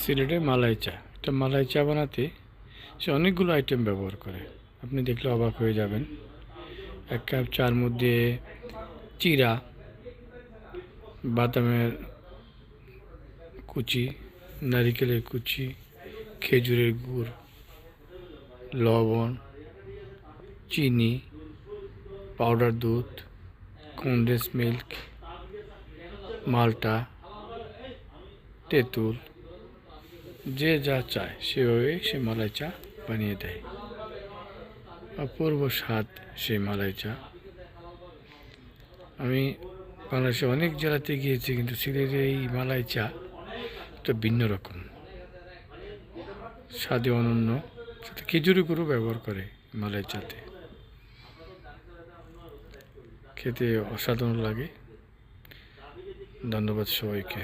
সিলেটের মালাই চা। এটা মালাই চা বানাতে সে অনেকগুলো আইটেম ব্যবহার করে, আপনি দেখলে অবাক হয়ে যাবেন। 1 কাপ চার মধ্যে চিরা, বাদামের কুচি, নারিকেলের কুচি, খেজুরের গুড়, লবণ, চিনি, পাউডার দুধ, কনডেন্স মিল্ক, মাল্টা, তেঁতুল, যে যা চায় সেভাবে সে মালাই চা বানিয়ে দেয়। অপূর্ব স্বাদ সেই মালাই চা। আমি বাংলাদেশে অনেক জেলাতে গিয়েছি, কিন্তু সিলেটের এই মালাই চা একটা ভিন্ন রকম, স্বাদে অনন্য। সাথে খেজুরি গুঁড়ো ব্যবহার করে মালাই চাতে, খেতে অসাধারণ লাগে। ধন্যবাদ সবাইকে।